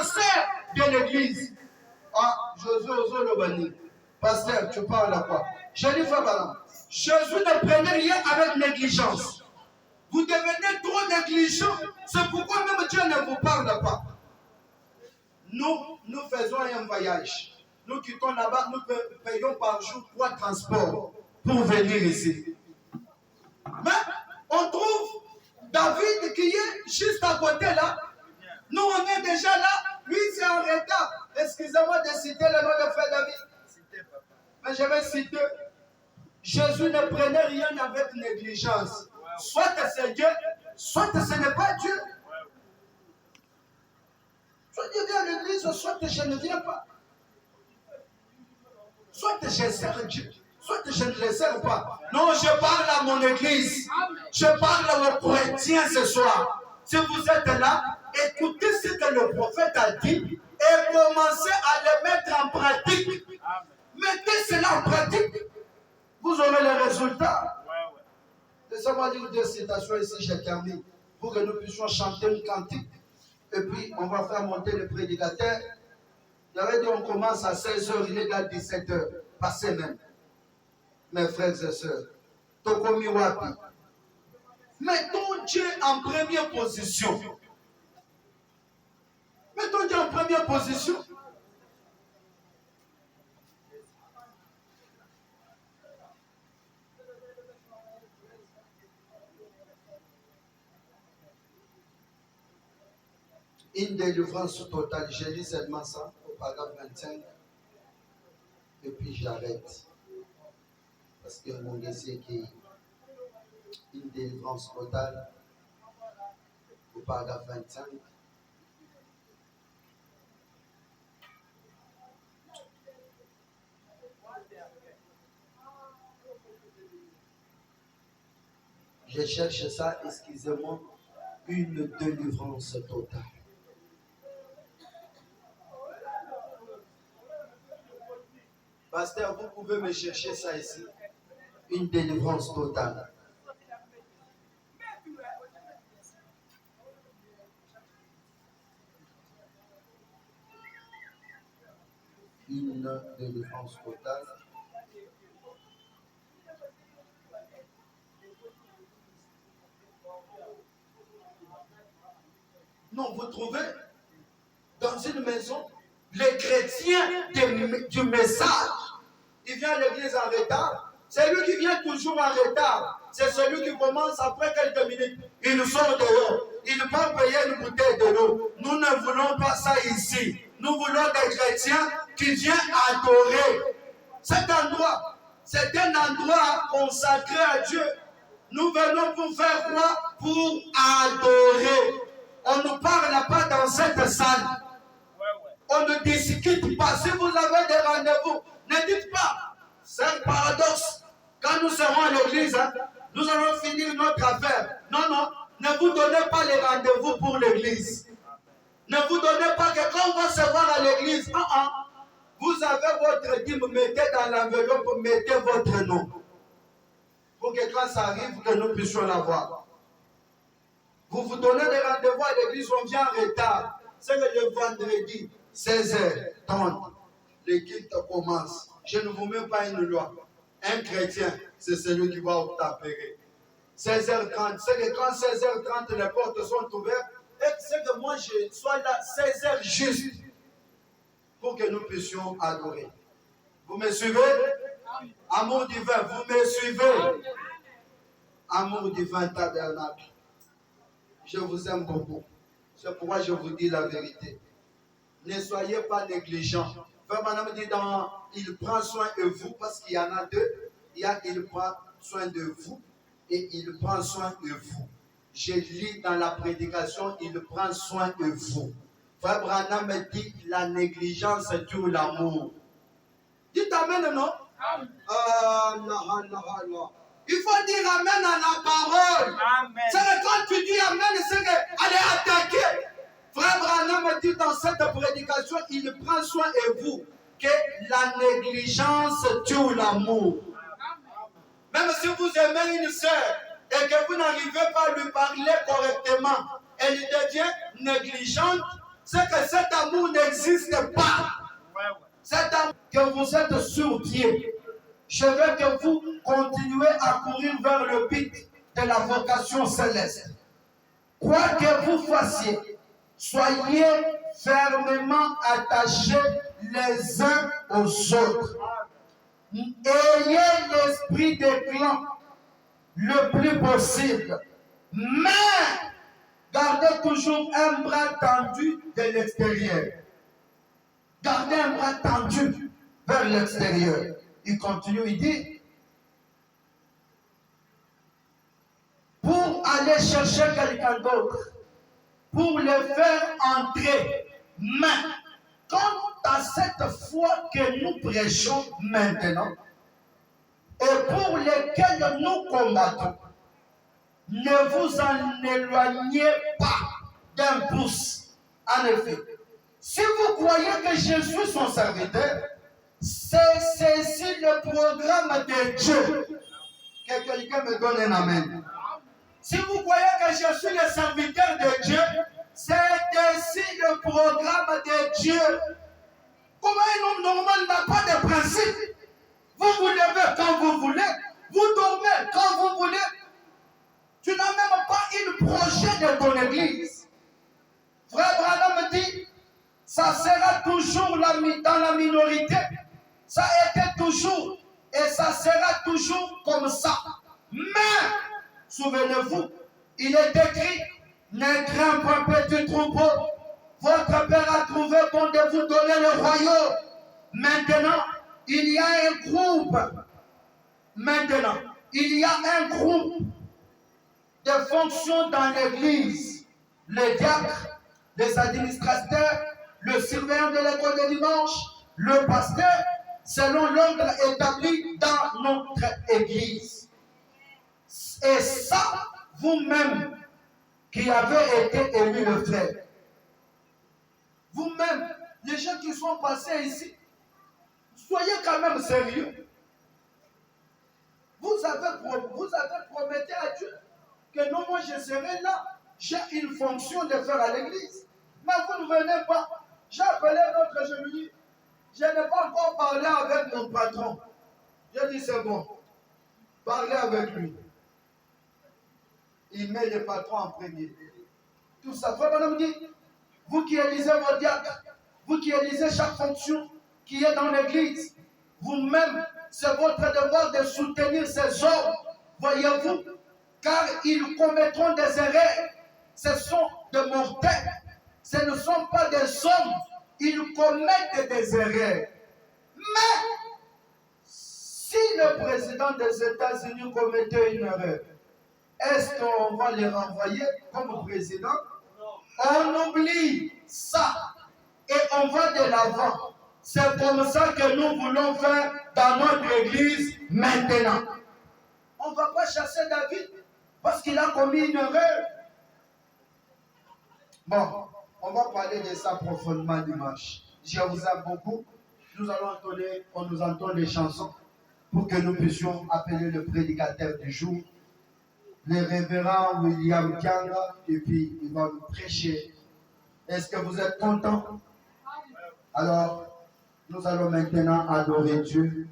cancer de l'église. Ah, Josué Ozolobani. Pasteur, tu parles à quoi? Jennifer Balam. Jésus ne prenait rien avec négligence. Vous devenez trop négligent. C'est pourquoi même Dieu ne vous parle pas. Nous faisons un voyage. Nous quittons là-bas, nous payons par jour 3 transports pour venir ici. Mais on trouve David qui est juste à côté là. Nous, on est déjà là. Lui, c'est en retard. Excusez-moi de citer le nom de frère David. Mais je vais citer. Jésus ne prenait rien avec négligence. Soit c'est Dieu, soit ce n'est pas Dieu. Soit je viens à l'église, soit je ne viens pas. Soit je sers Dieu, soit je ne le sers pas. Non, je parle à mon église. Je parle aux chrétiens ce soir. Si vous êtes là, écoutez ce que le prophète a dit et commencez à le mettre en pratique. Mettez cela en pratique. Vous aurez les résultats. Laissez-moi dire 2 citations ici, je termine. Pour que nous puissions chanter une cantique. Et puis, on va faire monter le prédicateur. J'avais dit, on commence à 16h, il est là 17h. Passez même. Mes frères et sœurs. Tokomi Wapi. Mettons Dieu en première position. Mettons Dieu en première position. Une délivrance totale. Je lis seulement ça au paragraphe 25. Et puis j'arrête. Parce que mon dossier qui est une délivrance totale au paragraphe 25. Je cherche ça, excusez-moi, une délivrance totale. Pasteur, vous pouvez me chercher ça ici. Une délivrance totale. Une délivrance totale. Non, vous trouvez dans une maison, les chrétiens du message, il vient à l'église en retard. C'est lui qui vient toujours en retard. C'est celui qui commence après quelques minutes. Il nous sort dehors. Il va payer une bouteille de l'eau. Nous ne voulons pas ça ici. Nous voulons des chrétiens qui viennent adorer. Cet endroit, c'est un endroit consacré à Dieu. Nous venons pour faire quoi? Pour adorer. On ne parle pas dans cette salle. On ne discute pas. Si vous avez des rendez-vous, ne dites pas. C'est un paradoxe. Quand nous serons à l'église, nous allons finir notre affaire. Non, non. Ne vous donnez pas les rendez-vous pour l'église. Ne vous donnez pas que quand on va se voir à l'église, vous avez votre dîme, mettez dans l'enveloppe, mettez votre nom. Pour que quand ça arrive, que nous puissions l'avoir. Vous vous donnez des rendez-vous à l'église, on vient en retard. C'est le vendredi, 16h30. Le culte commence. Je ne vous mets pas une loi. Un chrétien, c'est celui qui va obtempérer. 16h30. C'est que quand 16h30, les portes sont ouvertes, et c'est que moi je sois là 16h juste pour que nous puissions adorer. Vous me suivez? Amour divin, vous me suivez? Amour divin tabernacle. Je vous aime beaucoup. C'est pourquoi je vous dis la vérité. Ne soyez pas négligents. Frère Madame dit il prend soin de vous parce qu'il y en a deux. Il y a il prend soin de vous et il prend soin de vous. Je lis dans la prédication, il prend soin de vous. Frère Branham me dit la négligence tue l'amour. Dites amen, non? Il faut dire amen à la parole. C'est que quand tu dis amen, c'est qu'elle est attaquée. Frère Branham me dit dans cette prédication, il prend soin de vous, que la négligence tue l'amour. Même si vous aimez une sœur et que vous n'arrivez pas à lui parler correctement, elle devient négligente, c'est que cet amour n'existe pas. Cet amour que vous êtes sur pied. Je veux que vous continuez à courir vers le but de la vocation céleste. Quoi que vous fassiez, soyez fermement attachés les uns aux autres. Ayez l'esprit des clans le plus possible. Mais gardez toujours un bras tendu de l'extérieur. Gardez un bras tendu vers l'extérieur. Il continue, il dit, pour aller chercher quelqu'un d'autre, pour le faire entrer. Mais, quant à cette foi que nous prêchons maintenant, et pour lesquels nous combattons, ne vous en éloignez pas d'un pouce. En effet, si vous croyez que je suis son serviteur, c'est ceci le programme de Dieu. Que quelqu'un me donne un amen. Si vous croyez que je suis le serviteur de Dieu, c'est ici le programme de Dieu. Comment un homme normal n'a pas de principe? Vous vous levez quand vous voulez, vous dormez quand vous voulez. Tu n'as même pas une projet de ton église. Frère Branham dit, ça sera toujours dans la minorité. Ça a été toujours et ça sera toujours comme ça. Mais, souvenez-vous, il est écrit, ne crains point petit troupeau. Votre Père a trouvé bon de vous donner le royaume. Maintenant, il y a un groupe. Maintenant, il y a un groupe de fonctions dans l'église. Les diacres, les administrateurs, le surveillant de l'école de dimanche, le pasteur, selon l'ordre établi dans notre église. Et ça, vous-même qui avez été élus le frère, vous-même, les gens qui sont passés ici, soyez quand même sérieux. Vous avez promis à Dieu que non, moi je serai là. J'ai une fonction de faire à l'église. Mais vous ne venez pas. J'ai appelé l'autre, je lui dis, je n'ai pas encore parlé avec mon patron. Je dis, c'est bon. Parlez avec lui. Il met le patron en premier. Tout ça. Frère Branham dit, vous qui élisez vos diacres, vous qui élisez chaque fonction qui est dans l'église, vous-même, c'est votre devoir de soutenir ces hommes, voyez-vous, car ils commettront des erreurs. Ce sont de mortels. Ce ne sont pas des hommes. Ils commettent des erreurs. Mais, si le président des États-Unis commettait une erreur, est-ce qu'on va les renvoyer comme président? On oublie ça et on va de l'avant. C'est comme ça que nous voulons faire dans notre église maintenant. On ne va pas chasser David parce qu'il a commis une erreur. Bon, on va parler de ça profondément dimanche. Je vous aime beaucoup. Nous allons entonner, on nous entend les chansons pour que nous puissions appeler le prédicateur du jour, le révérend William Kianga, et puis il va nous prêcher. Est-ce que vous êtes contents? Alors, nous allons maintenant adorer Dieu.